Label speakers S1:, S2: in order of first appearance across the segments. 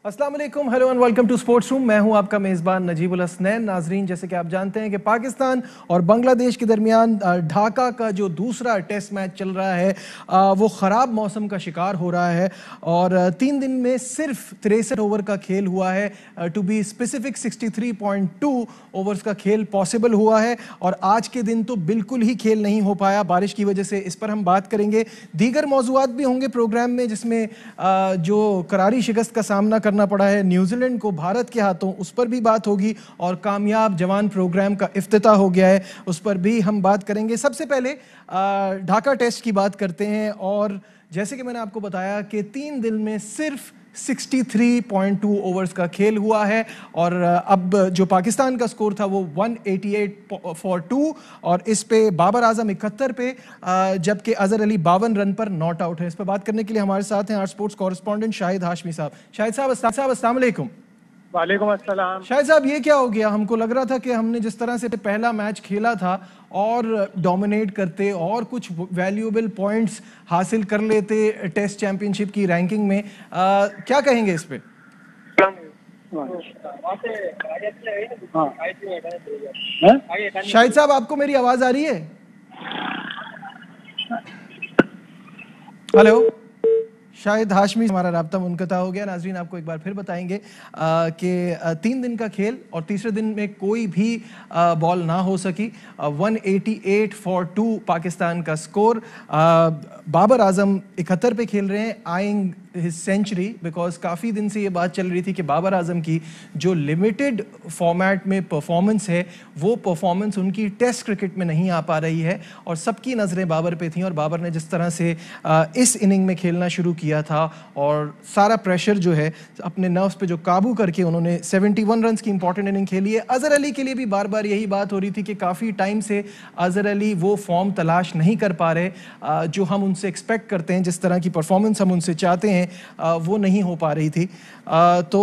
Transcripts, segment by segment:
S1: अस्सलाम वालेकुम, hello and welcome to sports room. मैं हूं आपका मेज़बान नजीबुल हसनैन। नाजरीन, जैसे कि आप जानते हैं कि पाकिस्तान और बांग्लादेश के दरमियान ढाका का जो दूसरा टेस्ट मैच चल रहा है वो ख़राब मौसम का शिकार हो रहा है और 3 दिन में सिर्फ 63 ओवर का खेल हुआ है। टू बी स्पेसिफिक 63.2 ओवर्स का खेल पॉसिबल हुआ है और आज के दिन तो बिल्कुल ही खेल नहीं हो पाया बारिश की वजह से। इस पर हम बात करेंगे। दीगर मौज़ूआत भी होंगे प्रोग्राम में, जिसमें जो करारी शिकस्त का सामना करना पड़ा है न्यूजीलैंड को भारत के हाथों, उस पर भी बात होगी और कामयाब जवान प्रोग्राम का इफ्तिताह हो गया है, उस पर भी हम बात करेंगे। सबसे पहले ढाका टेस्ट की बात करते हैं और जैसे कि मैंने आपको बताया कि 3 दिन में सिर्फ 63.2 ओवर्स का खेल हुआ है और अब जो पाकिस्तान का स्कोर था वो 188 फॉर 2 और इस पे बाबर आजम 71 पे, जबकि अजहर अली 52 रन पर नॉट आउट है। इस पर बात करने के लिए हमारे साथ हैं our sports correspondent Shahid Hashmi साहब। शाहिद साहब अस्सलाम वालेकुम।
S2: वालेकुम अस्सलाम।
S1: शाहिद साहब, ये क्या हो गया? हमको लग रहा था कि हमने जिस तरह से पहला मैच खेला था और डोमिनेट करते और कुछ वैल्यूएबल पॉइंट्स हासिल कर लेते टेस्ट चैंपियनशिप की रैंकिंग में। क्या कहेंगे इस पे? शाहिद साहब, आपको मेरी आवाज आ रही है? हेलो, शायद हाशमी हमारा राब्ता मुनक़ता हो गया। नाजरीन, आपको एक बार फिर बताएंगे कि 3 दिन का खेल और तीसरे दिन में कोई भी बॉल ना हो सकी। 188 फॉर 2 पाकिस्तान का स्कोर। बाबर आजम 71 पे खेल रहे हैं, आइंग हिज सेंचुरी, बिकॉज काफ़ी दिन से ये बात चल रही थी कि बाबर आजम की जो लिमिटेड फॉर्मेट में परफॉर्मेंस है वो परफॉर्मेंस उनकी टेस्ट क्रिकेट में नहीं आ पा रही है और सबकी नज़रें बाबर पे थीं। और बाबर ने जिस तरह से इस इनिंग में खेलना शुरू किया था और सारा प्रेशर जो है अपने नर्व्स पे जो काबू करके उन्होंने 71 रन की इंपॉर्टेंट इनिंग खेली है। अजहर अली के लिए भी बार बार यही बात हो रही थी कि काफ़ी टाइम से अजहर अली वो फॉर्म तलाश नहीं कर पा रहे जो हम उनसे एक्सपेक्ट करते हैं, जिस तरह की परफॉर्मेंस हम उनसे चाहते हैं वो नहीं हो पा रही थी। तो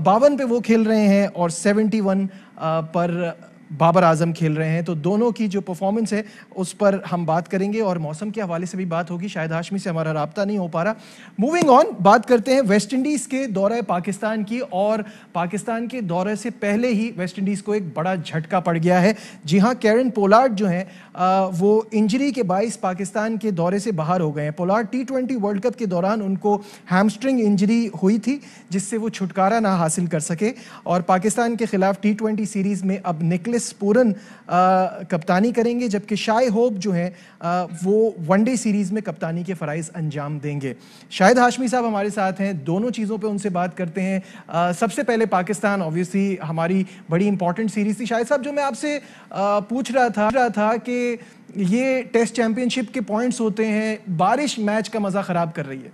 S1: 52 पे वो खेल रहे हैं और 71 पर बाबर आजम खेल रहे हैं। तो दोनों की जो परफॉर्मेंस है उस पर हम बात करेंगे और मौसम के हवाले से भी बात होगी। शायद हाशमी से हमारा राब्ता नहीं हो पा रहा। मूविंग ऑन, बात करते हैं वेस्ट इंडीज़ के दौरे पाकिस्तान की। और पाकिस्तान के दौरे से पहले ही वेस्ट इंडीज़ को एक बड़ा झटका पड़ गया है। जी हाँ, कैरन पोलार्ड जो हैं वो इंजरी के बाइस पाकिस्तान के दौरे से बाहर हो गए हैं। पोलार्ड T20 वर्ल्ड कप के दौरान उनको हैमस्ट्रिंग इंजरी हुई थी जिससे वो छुटकारा ना हासिल कर सके और पाकिस्तान के खिलाफ T20 सीरीज़ में अब निकलिस पूरन कप्तानी करेंगे, जबकि शाय होप जो हैं वो वनडे सीरीज़ में कप्तानी के फ़राइज़ अंजाम देंगे। शाहिद हाशमी साहब हमारे साथ हैं, दोनों चीज़ों पे उनसे बात करते हैं। सबसे पहले पाकिस्तान, ऑब्वियसली हमारी बड़ी इंपॉर्टेंट सीरीज़ थी। शाहिद साहब, जो मैं आपसे पूछ रहा था कि ये टेस्ट चैंपियनशिप के पॉइंट्स होते हैं, बारिश मैच का मज़ा ख़राब कर रही है।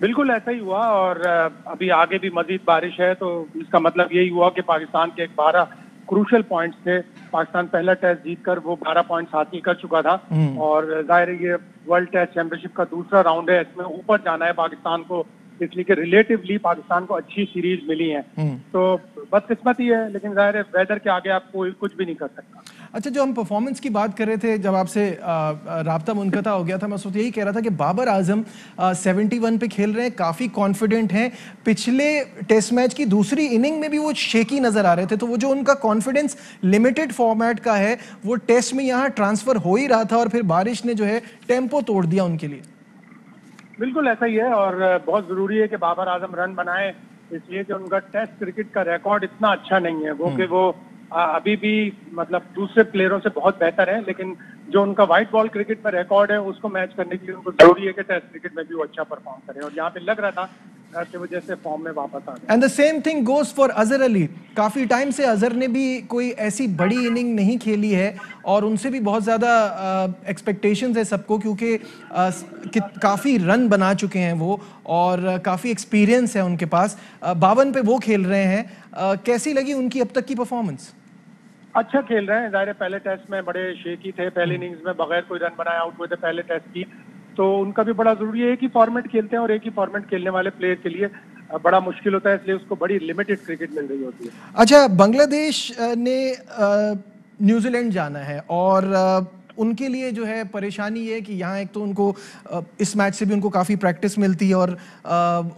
S2: बिल्कुल ऐसा ही हुआ और अभी आगे भी मजीद बारिश है, तो इसका मतलब यही हुआ कि पाकिस्तान के 12 क्रूशल पॉइंट्स थे। पाकिस्तान पहला टेस्ट जीतकर वो 12 पॉइंट्स हासिल कर चुका था और जाहिर है ये वर्ल्ड टेस्ट चैंपियनशिप का दूसरा राउंड है, इसमें ऊपर जाना है पाकिस्तान को, इसलिए कि रिलेटिवली पाकिस्तान को अच्छी सीरीज मिली है। तो बदकिस्मती है, लेकिन जाहिर है वेदर के आगे आप कोई कुछ भी नहीं कर सकता।
S1: अच्छा, जो हम परफॉर्मेंस की बात कर रहे थे, जब आपसे राब्ता मुनक़ता हो गया था, मैं उस वक्त यही कह रहा था कि बाबर आजम 71 पे खेल रहे हैं, काफ़ी कॉन्फिडेंट हैं। पिछले टेस्ट मैच की दूसरी इनिंग में भी वो शेकी नज़र आ रहे थे, तो वो जो उनका कॉन्फिडेंस लिमिटेड फॉर्मेट का है वो टेस्ट में यहाँ ट्रांसफ़र हो ही रहा था और फिर बारिश ने जो है टेम्पो तोड़ दिया उनके लिए।
S2: बिल्कुल ऐसा ही है और बहुत ज़रूरी है कि बाबर आजम रन बनाए, इसलिए कि उनका टेस्ट क्रिकेट का रिकॉर्ड इतना अच्छा नहीं है वो कि वो अभी भी मतलब दूसरे प्लेयरों से बहुत बेहतर है, लेकिन जो उनका व्हाइट बॉल क्रिकेट में रिकॉर्ड है उसको मैच करने के लिए उनको जरूरी है कि टेस्ट क्रिकेट में भी वो अच्छा परफॉर्म करें और यहाँ पे लग रहा था की वजह से फॉर्म में वापस आ गए।
S1: And the same thing goes for Azhar Ali. काफी टाइम से अजहर ने भी कोई ऐसी बड़ी इनिंग नहीं खेली है और उनसे भी बहुत ज्यादा एक्सपेक्टेशंस है सबको, क्योंकि काफी रन बना चुके हैं वो और काफी एक्सपीरियंस है उनके पास। 52 पे वो खेल रहे हैं। कैसी लगी उनकी अब तक की परफॉर्मेंस?
S2: अच्छा खेल रहे हैं। जाहिर है पहले टेस्ट में बड़े शेकी थे, पहली इनिंग्स में बगैर कोई रन बनाए आउट हुए थे पहले टेस्ट की, तो उनका भी बड़ा जरूरी है। एक ही फॉर्मेट खेलते हैं और एक ही फॉर्मेट खेलने वाले प्लेयर के लिए बड़ा मुश्किल होता है, इसलिए उसको बड़ी लिमिटेड क्रिकेट मिल रही होती है।
S1: अच्छा, बांग्लादेश ने न्यूजीलैंड जाना है और उनके लिए जो है परेशानी ये है कि यहाँ एक तो उनको इस मैच से भी उनको काफ़ी प्रैक्टिस मिलती है और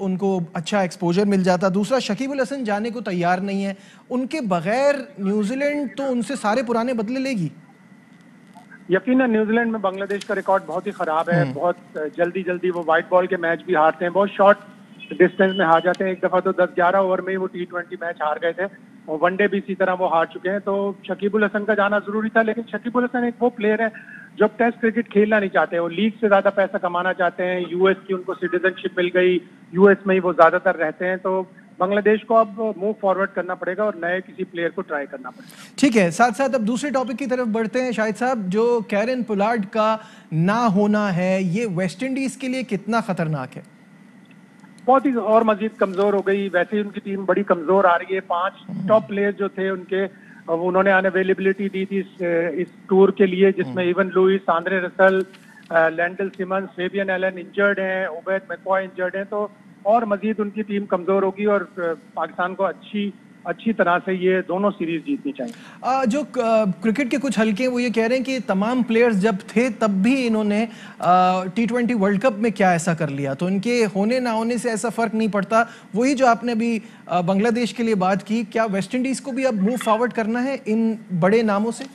S1: उनको अच्छा एक्सपोजर मिल जाता। दूसरा, शकीब अल हसन जाने को तैयार नहीं है, उनके बगैर न्यूजीलैंड तो उनसे सारे पुराने बदले लेगी।
S2: यकीनन न्यूजीलैंड में बांग्लादेश का रिकॉर्ड बहुत ही खराब है। बहुत जल्दी वो व्हाइट बॉल के मैच भी हारते हैं, बहुत शॉर्ट डिस्टेंस में हार जाते हैं। एक दफा तो 10-11 ओवर में ही वो T20 मैच हार गए थे और वनडे भी इसी तरह वो हार चुके हैं। तो शकीब उल हसन का जाना जरूरी था, लेकिन शकीब उल हसन एक वो प्लेयर है जो अब टेस्ट क्रिकेट खेलना नहीं चाहते। वो लीग से ज्यादा पैसा कमाना चाहते हैं। यूएस की उनको सिटीजनशिप मिल गई, यूएस में ही वो ज्यादातर रहते हैं। तो बांग्लादेश को अब मूव फॉरवर्ड करना पड़ेगा और नए किसी प्लेयर को ट्राई करना पड़ेगा।
S1: ठीक है, साथ साथ अब दूसरे टॉपिक की तरफ बढ़ते हैं शाहिद साहब। जो कैरन पोलार्ड का ना होना है, ये वेस्ट इंडीज के लिए कितना खतरनाक है?
S2: बहुत ही और मजीद कमजोर हो गई। वैसे ही उनकी टीम बड़ी कमजोर आ रही है। 5 टॉप प्लेयर जो थे उनके, उन्होंने अनअवेलेबिलिटी दी थी इस टूर के लिए, जिसमें Evin Lewis, Andre Russell, Lendl Simmons, Fabian Allen injured हैं, उबैद मैकॉय इंजर्ड हैं। तो और मजीद उनकी टीम कमजोर होगी और पाकिस्तान को अच्छी तरह से ये दोनों सीरीज जीतनी चाहिए।
S1: जो क्रिकेट के कुछ हल्के हैं वो ये कह रहे हैं कि तमाम प्लेयर्स जब थे तब भी इन्होंने T20 वर्ल्ड कप में क्या ऐसा कर लिया, तो इनके होने ना होने से ऐसा फर्क नहीं पड़ता। वही जो आपने अभी बांग्लादेश के लिए बात की, क्या वेस्ट इंडीज को भी अब मूव फॉरवर्ड करना है इन बड़े नामों से?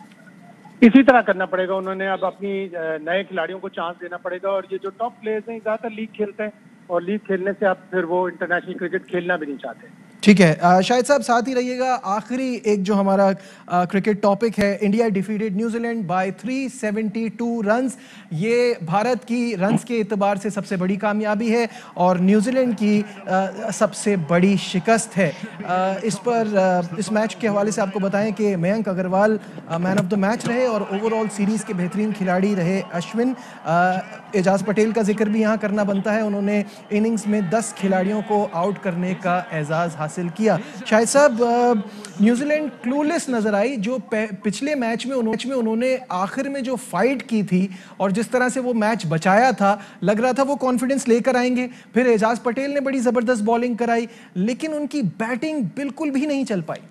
S2: इसी तरह करना पड़ेगा। उन्होंने अब अपनी नए खिलाड़ियों को चांस देना पड़ेगा और ये जो टॉप प्लेयर्स हैं ज्यादातर लीग खेलते हैं और लीग खेलने से अब फिर वो इंटरनेशनल क्रिकेट खेलना भी नहीं चाहते।
S1: ठीक है, शाहिद साहब साथ ही रहिएगा। आखिरी एक जो हमारा क्रिकेट टॉपिक है, India defeated New Zealand by 372 runs. ये भारत की रन्स के एतबार से सबसे बड़ी कामयाबी है और न्यूजीलैंड की सबसे बड़ी शिकस्त है। इस मैच के हवाले से आपको बताएं कि Mayank Agarwal man of the match रहे और ओवरऑल सीरीज के बेहतरीन खिलाड़ी रहे अश्विन। एजाज पटेल का जिक्र भी यहाँ करना बनता है, उन्होंने इनिंग्स में 10 खिलाड़ियों को आउट करने का एजाज हासिल किया। शाहिद साहब, न्यूजीलैंड क्लूलेस नजर आई। जो पिछले मैच में उन्होंने आखिर में जो फाइट की थी और जिस तरह से वो मैच बचाया था, लग रहा था वो कॉन्फिडेंस लेकर आएंगे। फिर एजाज पटेल ने बड़ी जबरदस्त बॉलिंग कराई, लेकिन उनकी बैटिंग बिल्कुल भी नहीं चल पाई।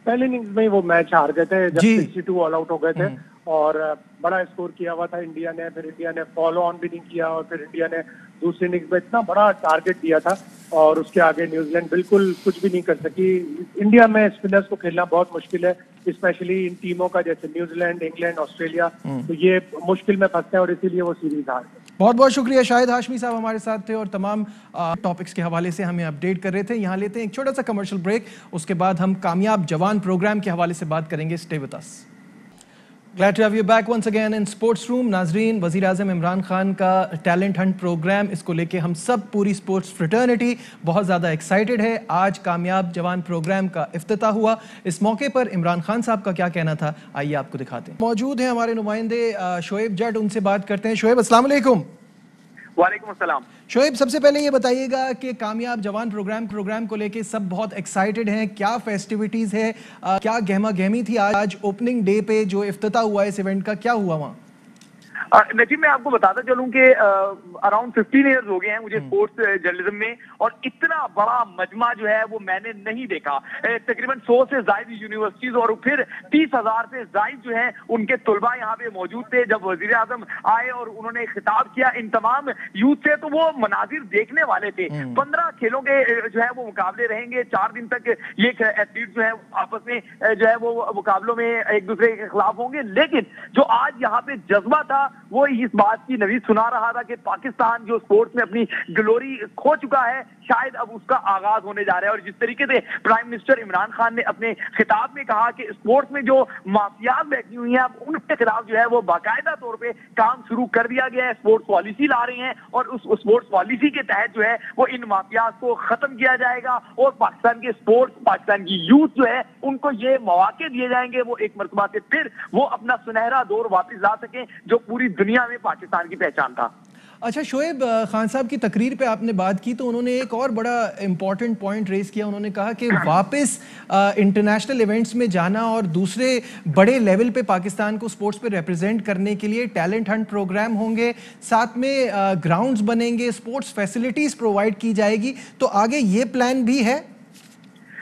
S2: पहले इनिंग्स में वो मैच हार गए थे जब 62 ऑल आउट हो गए थे और बड़ा स्कोर किया हुआ था इंडिया ने। फिर इंडिया ने फॉलो ऑन भी नहीं किया और फिर इंडिया ने दूसरी इनिंग्स में इतना बड़ा टारगेट दिया था और उसके आगे न्यूजीलैंड बिल्कुल कुछ भी नहीं कर सकी। इंडिया में स्पिनर्स को खेलना बहुत मुश्किल है, स्पेशली इन टीमों का जैसे न्यूजीलैंड, इंग्लैंड, ऑस्ट्रेलिया। तो ये मुश्किल में फंसते हैं और इसीलिए वो सीरीज हार गए।
S1: बहुत बहुत शुक्रिया। शाहिद हाशमी साहब हमारे साथ थे और तमाम टॉपिक्स के हवाले से हमें अपडेट कर रहे थे। यहाँ लेते हैं एक छोटा सा कमर्शियल ब्रेक, उसके बाद हम कामयाब जवान प्रोग्राम के हवाले से बात करेंगे। Stay with us. Glad to have you back once again in Sports Room। नाजरीन, वज़ीर आज़म इमरान खान का टैलेंट हंट प्रोग्राम, इसको लेके हम सब पूरी स्पोर्ट्स फ्रेटर्निटी बहुत ज़्यादा एक्साइटेड है। आज कामयाब जवान प्रोग्राम का इफ्तिताह हुआ। इस मौके पर इमरान खान साहब का क्या कहना था, आइए आपको दिखाते हैं। मौजूद हैं हमारे नुमाइंदे शोएब जट, उनसे बात करते हैं। शोएब, अस्सलाम वालेकुम।
S3: वालेकुम अस्सलाम।
S1: शोएब, सबसे पहले ये बताइएगा कि कामयाब जवान प्रोग्राम को लेके सब बहुत एक्साइटेड हैं, क्या फेस्टिविटीज है, क्या गहमा गहमी थी आज ओपनिंग डे पे जो इफ्तिताह हुआ इस इवेंट का, क्या हुआ वहाँ?
S3: नजीब, मैं आपको बताता चलूं कि अराउंड 15 ईयर्स हो गए हैं मुझे स्पोर्ट्स जर्नलिज्म में और इतना बड़ा मजमा जो है वो मैंने नहीं देखा। तकरीबन 100 से ज्यादा यूनिवर्सिटीज और फिर 30,000 से ज्यादा जो है उनके तुलबा यहाँ पे मौजूद थे। जब वजीर आजम आए और उन्होंने खिताब किया इन तमाम यूथ से, तो वो मनाजिर देखने वाले थे। 15 खेलों के जो है वो मुकाबले रहेंगे। 4 दिन तक ये एथलीट जो है आपस में जो है वो मुकाबलों में एक दूसरे के खिलाफ होंगे। लेकिन जो आज यहाँ पे जज्बा था वो इस बात की नवीद सुना रहा था कि पाकिस्तान जो स्पोर्ट्स में अपनी ग्लोरी खो चुका है, शायद अब उसका आगाज होने जा रहा है। और जिस तरीके से प्राइम मिनिस्टर इमरान खान ने अपने खिताब में कहा कि स्पोर्ट्स में जो माफियाज बैठी हुई हैं, अब उनके खिलाफ जो है वो बाकायदा तौर पे काम शुरू कर दिया गया है। स्पोर्ट्स पॉलिसी ला रहे हैं और उस स्पोर्ट्स पॉलिसी के तहत जो है वो इन माफियाज को खत्म किया जाएगा और पाकिस्तान के स्पोर्ट्स, पाकिस्तान की यूथ जो है उनको ये मौके दिए जाएंगे, वो एक मरतबा से फिर वो अपना सुनहरा दौर वापस ला सकें जो पूरी दुनिया में पाकिस्तान की पहचान था।
S1: अच्छा शोएब, खान साहब की तकरीर पे आपने बात की तो उन्होंने एक और बड़ा इंपॉर्टेंट पॉइंट रेज किया। उन्होंने कहा कि वापस इंटरनेशनल इवेंट्स में जाना और दूसरे बड़े लेवल पे पाकिस्तान को स्पोर्ट्स पे रिप्रेजेंट करने के लिए टैलेंट हंट प्रोग्राम होंगे, साथ में ग्राउंड्स बनेंगे, स्पोर्ट्स फैसिलिटीज प्रोवाइड की जाएगी। तो आगे ये प्लान भी है?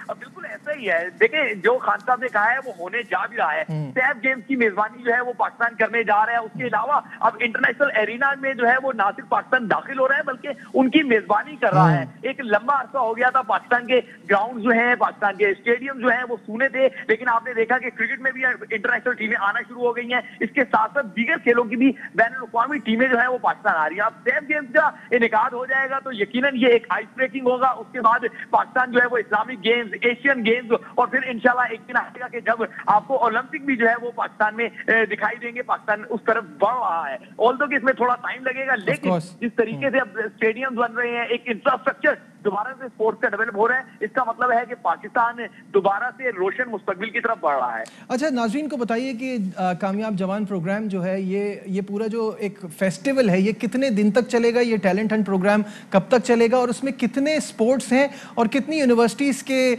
S3: बिल्कुल ऐसा ही है। देखिए जो खान साहब ने कहा है वो होने जा भी रहा है। सैफ गेम्स की मेजबानी जो है वो पाकिस्तान करने जा रहा है। उसके अलावा अब इंटरनेशनल एरिना में जो है वो ना सिर्फ पाकिस्तान दाखिल हो रहा है बल्कि उनकी मेजबानी कर रहा है। एक लंबा अरसा हो गया था पाकिस्तान के ग्राउंड जो है, पाकिस्तान के स्टेडियम जो है वो सूने थे, लेकिन आपने देखा कि क्रिकेट में भी इंटरनेशनल टीमें आना शुरू हो गई हैं। इसके साथ साथ दीगर खेलों की भी बैनुल-अक़वामी टीमें जो है वो पाकिस्तान आ रही है। अब सैफ गेम्स का इनेकाद हो जाएगा तो यकीनन ये एक आइस ब्रेकिंग होगा। उसके बाद पाकिस्तान जो है वो इस्लामिक गेम्स, एशियन गेम्स और फिर इंशाल्लाह एक दिन आएगा कि जब आपको ओलंपिक भी जो है वो पाकिस्तान में दिखाई देंगे। पाकिस्तान उस तरफ बढ़ रहा है, ऑल्दो कि इसमें थोड़ा टाइम लगेगा, लेकिन जिस तरीके से अब स्टेडियम बन रहे हैं, एक इंफ्रास्ट्रक्चर दोबारा से स्पोर्ट्स का डेवलप हो रहा है, इसका मतलब है कि पाकिस्तान दोबारा से रोशन मुस्तकबिल की तरफ बढ़ रहा है।
S1: अच्छा, नाज़रीन को बताइए कि कामयाब जवान प्रोग्राम जो है ये पूरा जो एक फेस्टिवल है ये कितने दिन तक चलेगा? ये टैलेंट हंट प्रोग्राम कब तक चलेगा और उसमें कितने स्पोर्ट्स हैं और कितनी यूनिवर्सिटीज़ के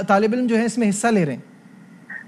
S1: तालिब इल्म जो है इसमें हिस्सा ले रहे हैं?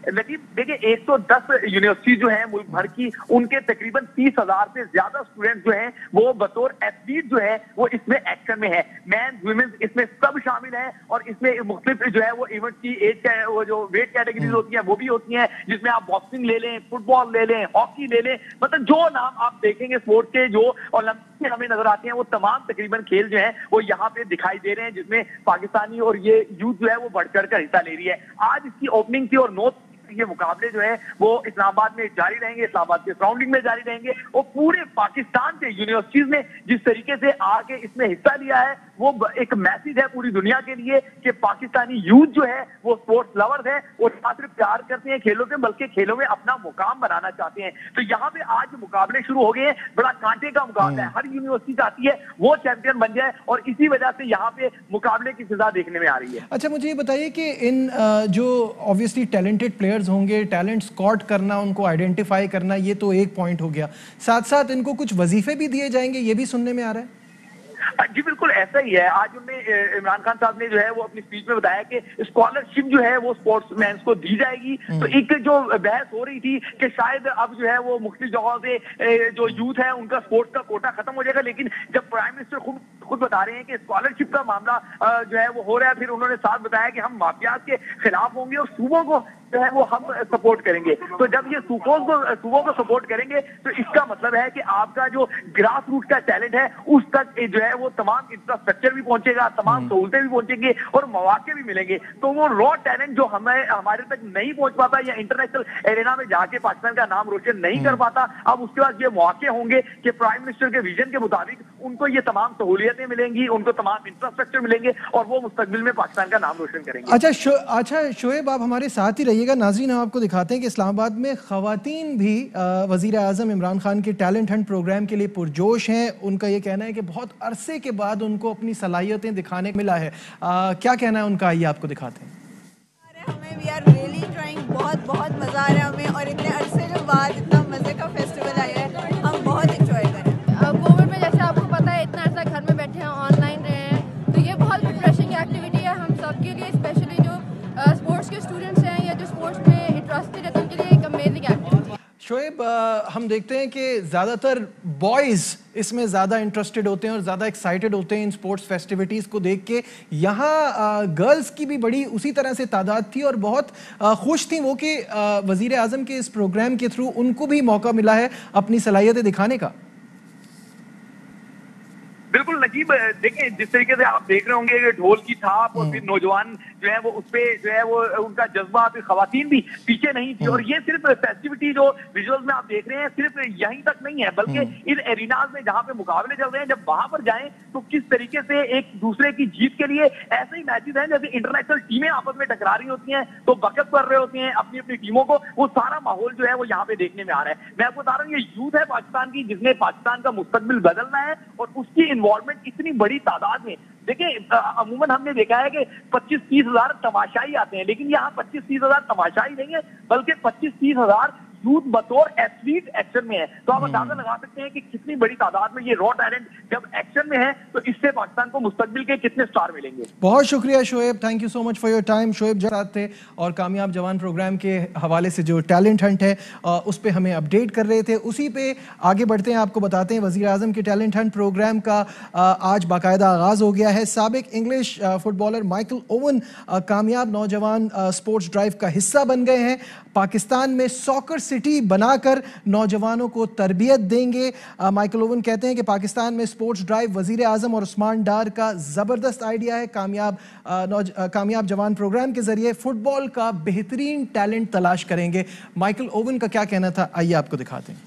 S3: लेकिन देखिए 110 यूनिवर्सिटी जो है मुल्क भर की, उनके तकरीबन 30,000 से ज्यादा स्टूडेंट जो हैं वो बतौर एथलीट जो है वो इसमें एक्शन में है। मैन वुमेन्स इसमें सब शामिल है और इसमें मुख्तलिफ जो है वो इवेंट की एज वो जो वेट कैटेगरीज होती हैं वो भी होती हैं, जिसमें आप बॉक्सिंग ले लें, फुटबॉल ले लें, हॉकी ले लें, मतलब जो नाम आप देखेंगे स्पोर्ट्स के जो ओलंपिक में हमें नजर आते हैं वो तमाम तकरीबन खेल जो है वो यहाँ पे दिखाई दे रहे हैं, जिसमें पाकिस्तानी और ये यूथ जो है वो बढ़ चढ़ कर हिस्सा ले रही है। आज इसकी ओपनिंग थी और 9 ये मुकाबले जो है वो इस्लामाबाद में जारी रहेंगे, इस्लामाबाद के सराउंडिंग में जारी रहेंगे और पूरे पाकिस्तान से यूनिवर्सिटीज ने जिस तरीके से आके इसमें हिस्सा लिया है वो एक मैसेज है पूरी दुनिया के लिए कि पाकिस्तानी यूथ जो है वो स्पोर्ट्स लवर्स है और ना सिर्फ प्यार करते हैं खेलों से बल्कि खेलों में अपना मुकाम बनाना चाहते हैं। तो यहाँ पे आज मुकाबले शुरू हो गए हैं, बड़ा कांटे का मुकाबला है, हर यूनिवर्सिटी चाहती है वो चैंपियन बन जाए और इसी वजह से यहाँ पे मुकाबले की फिजा देखने में आ रही है।
S1: अच्छा, मुझे ये बताइए कि इन जो ऑब्वियसली टैलेंटेड प्लेयर्स होंगे, टैलेंट स्कॉट करना, उनको आइडेंटिफाई करना, ये तो एक पॉइंट हो गया, साथ साथ इनको कुछ वजीफे भी दिए जाएंगे, ये भी सुनने में आ रहा है।
S3: जी बिल्कुल ऐसा ही है। आज उनने इमरान खान साहब ने जो है वो अपनी स्पीच में बताया कि स्कॉलरशिप जो है वो स्पोर्ट्समैन को दी जाएगी। तो एक जो बहस हो रही थी कि शायद अब जो है वो मुख्तलिफ जगहों से जो यूथ है उनका स्पोर्ट्स का कोटा खत्म हो जाएगा, लेकिन जब प्राइम मिनिस्टर खुद बता रहे हैं कि स्कॉलरशिप का मामला जो है वो हो रहा है, फिर उन्होंने साथ बताया कि हम माफियात के खिलाफ होंगे और सूबों को जो है वो हम सपोर्ट करेंगे। तो जब ये सूबों को सपोर्ट करेंगे तो इसका मतलब है कि आपका जो ग्रास रूट का टैलेंट है उस तक जो है वो तमाम इंफ्रास्ट्रक्चर भी पहुंचेगा, तमाम सहूलतें भी पहुंचेंगे और मौके भी मिलेंगे। तो वो रॉ टैलेंट जो हमारे तक नहीं पहुंच पाता या इंटरनेशनल एरेना में जाके पाकिस्तान का नाम रोशन नहीं कर पाता, अब उसके बाद ये मौके होंगे कि प्राइम मिनिस्टर के विजन के मुताबिक उनको ये तमाम सहूलियतें मिलेंगी, उनको तमाम इंफ्रास्ट्रक्चर मिलेंगे और वो मुस्तकबिल में पाकिस्तान का नाम रोशन करेंगे।
S1: अच्छा शोएब, आप हमारे साथ ही रहिएगा। नाज़रीन, हम आपको दिखाते हैं कि इस्लामाबाद में खवातीन भी वज़ीर आज़म इमरान खान के टैलेंट हंट प्रोग्राम के लिए पुरजोश हैं। उनका ये कहना है कि बहुत अरसे के बाद उनको अपनी सलाहियतें दिखाने को मिला है। क्या कहना है उनका, आइए आपको दिखाते हैं।
S4: हमें वी आर रियली ट्राइंग, बहुत मज़ा आ रहा है हमें और इतने अरसे के बाद इतना मज़े का फेस्टिवल आया है, हम बहुत इंजॉय कर रहे हैं।
S5: कोविड में जैसे आपको पता है इतना अरसा घर में बैठे हैं, ऑनलाइन रहे हैं, तो ये बहुत रिफ्रेशिंग एक्टिविटी है हम सब के लिए, स्पेशली जो स्पोर्ट्स के स्टूडेंट्स हैं या जो स्पोर्ट्स में इंटरेस्टेड है तो उनके लिए एक अमेजिंग एक्टिविटी।
S1: शोएब, हम देखते हैं कि ज़्यादातर बॉयज़ इसमें ज़्यादा इंटरेस्टेड होते हैं और ज़्यादा एक्साइटेड होते हैं इन स्पोर्ट्स फेस्टिविटीज़ को देख के। यहाँ गर्ल्स की भी बड़ी उसी तरह से तादाद थी और बहुत खुश थी वो कि वज़ीर आज़म के इस प्रोग्राम के थ्रू उनको भी मौका मिला है अपनी सलाहियतें दिखाने का।
S3: बिल्कुल नजीब, देखें जिस तरीके से आप देख रहे होंगे कि ढोल की थाप और फिर नौजवान जो है वो उस पे जो है वो उनका जज्बा, फिर खवातीन भी पीछे नहीं थी। और ये सिर्फ फेस्टिविटी जो विजुअल्स में आप देख रहे हैं सिर्फ यहीं तक नहीं है, बल्कि इन एरिनाज में जहां पे मुकाबले चल रहे हैं, जब वहां पर जाएं तो किस तरीके से एक दूसरे की जीत के लिए ऐसे ही मैचेस हैं जैसे इंटरनेशनल टीमें आपस में टकरा रही होती हैं तो बकत कर रहे होते हैं अपनी अपनी टीमों को, वो सारा माहौल जो है वो यहाँ पे देखने में आ रहा है। मैं आपको बता रहा हूँ ये यूथ है पाकिस्तान की जिसने पाकिस्तान का मुस्तकबिल बदलना है और उसकी इन्वॉल्वमेंट इतनी बड़ी तादाद में। देखिए अमूमन हमने देखा है कि 25-30 हजार तमाशाई आते हैं, लेकिन यहाँ 25-30 हजार तमाशाई नहीं है बल्कि 25-30 हजार यूथ बतौर एथलीट एक्शन में है। तो आप अंदाजा लगा सकते हैं कि कितनी बड़ी तादाद में ये रॉ टैलेंट जब एक्शन में है तो इससे पाकिस्तान को मुस्तकबिल के कितने स्टार मिलेंगे।
S1: बहुत शुक्रिया Shoaib, thank you so much for your time. Shoaib साथ थे और कामयाब जवान प्रोग्राम के हवाले से जो टैलेंट हंट है उस पे हमें अपडेट कर रहे थे। उसी पे आगे बढ़ते हैं, आपको बताते हैं वज़ीर आज़म के टैलेंट हंट प्रोग्राम का आज बाकायदा आगाज़ हो गया है। साबिक इंग्लिश फुटबॉलर माइकल ओवन कामयाब नौजवान स्पोर्ट्स ड्राइव का हिस्सा बन गए हैं। पाकिस्तान में सॉकर सिटी बनाकर नौजवानों को तरबियत देंगे। माइकल ओवन कहते हैं कि पाकिस्तान में स्पोर्ट्स ड्राइव वज़ीर आज़म और उस्मान डार का ज़बरदस्त आइडिया है। कामयाब जवान प्रोग्राम के जरिए फुटबॉल का बेहतरीन टैलेंट तलाश करेंगे। माइकल ओवन का क्या कहना था, आइए आपको दिखाते हैं।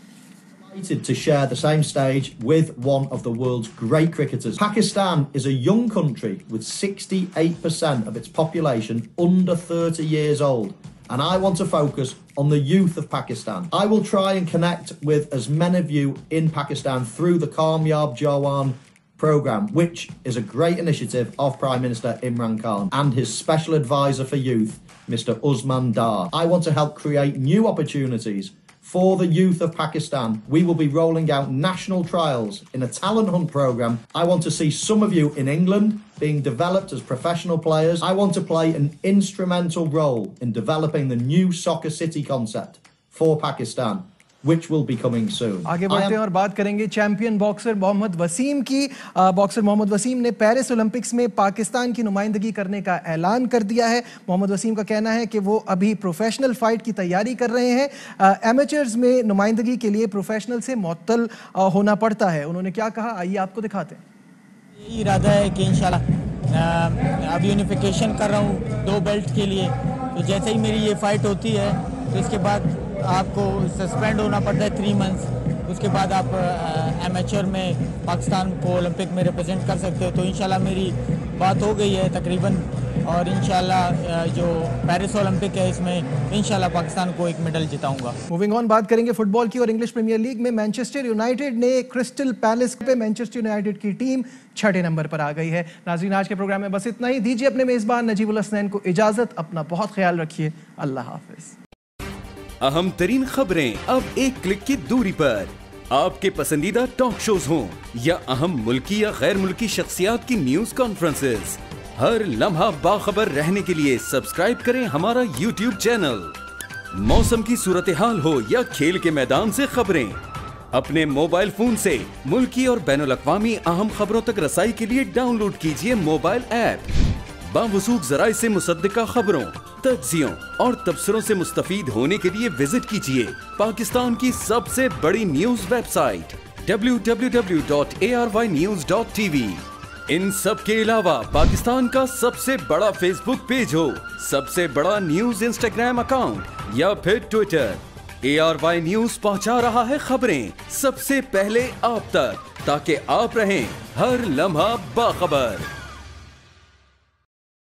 S6: To share the same stage with one of the world's great cricketers. Pakistan is a young country with 68% of its population under 30 years old. And I want to focus on the youth of Pakistan. I will try and connect with as many of you in Pakistan through the Kamyab Jawan program, which is a great initiative of Prime Minister Imran Khan and his special advisor for youth, Mr. Usman Dar. I want to help create new opportunities for the youth of Pakistan. We will be rolling out national trials in a talent hunt program. I want to see some of you in England being developed as professional players. I want to play an instrumental role in developing the new soccer city concept for Pakistan, which will be coming soon.
S1: आगे बढ़ते हैं और बात करेंगे champion boxer Mohammad Wasim की। Boxer Mohammad Wasim ने Paris Olympics में पाकिस्तान की नुमाइंदगी करने का ऐलान कर दिया है। मोहम्मद वसीम का कहना है कि वो अभी प्रोफेशनल फाइट की तैयारी कर रहे हैं। एमेचर्स में नुमाइंदगी के लिए प्रोफेशनल से मुअत्तल होना पड़ता है। उन्होंने क्या कहा, आइए आपको दिखाते हैं।
S7: यही इरादा है कि इंशाल्लाह अब यूनिफिकेशन कर रहा हूँ 2 बेल्ट के लिए। तो जैसे ही मेरी ये फाइट होती है तो इसके बाद आपको सस्पेंड होना पड़ता है 3 मंथ्स। उसके बाद आप एमेचर में पाकिस्तान को ओलंपिक में रिप्रेजेंट कर सकते हो। तो इंशाल्लाह मेरी बात हो गई है तकरीबन, और इंशाल्लाह जो पेरिस ओलंपिक है इसमें इंशाल्लाह पाकिस्तान को एक मेडल जिताऊंगा।
S1: मूविंग ऑन, बात करेंगे फुटबॉल की और इंग्लिश प्रीमियर लीग में मैनचेस्टर यूनाइटेड ने क्रिस्टल पैलेस पे मैनचेस्टर यूनाइटेड की टीम 6ठे नंबर पर आ गई है। नाज़रीन, आज के प्रोग्राम में बस इतना ही। दीजिए अपने मेजबान नजीबुल हसनैन को इजाजत। अपना बहुत ख्याल रखिए। अल्लाह हाफिज।
S8: अहम तरीन खबरें अब एक क्लिक की दूरी पर। आपके पसंदीदा टॉक शोज हों या अहम मुल्की या गैर मुल्की शख्सियात की न्यूज कॉन्फ्रेंसेस, हर लम्हा बाखबर रहने के लिए सब्सक्राइब करें हमारा YouTube चैनल। मौसम की सूरत हाल हो या खेल के मैदान से खबरें, अपने मोबाइल फोन से मुल्की और बैनुल-अक़वामी अहम खबरों तक रसाई के लिए डाउनलोड कीजिए मोबाइल ऐप। बावसूख ज़राए से मुसद्दिका खबरों, तज्ज़ियों और तबसरों से मुस्तफ़ीद होने के लिए विजिट कीजिए पाकिस्तान की सबसे बड़ी न्यूज वेबसाइट www.arYnews.tv। इन सब के अलावा पाकिस्तान का सबसे बड़ा फेसबुक पेज हो, सबसे बड़ा न्यूज इंस्टाग्राम अकाउंट या फिर ट्विटर, ARY न्यूज पहुंचा रहा है खबरें सबसे पहले आप तक, ताकि आप रहें हर लम्हा बाखबर।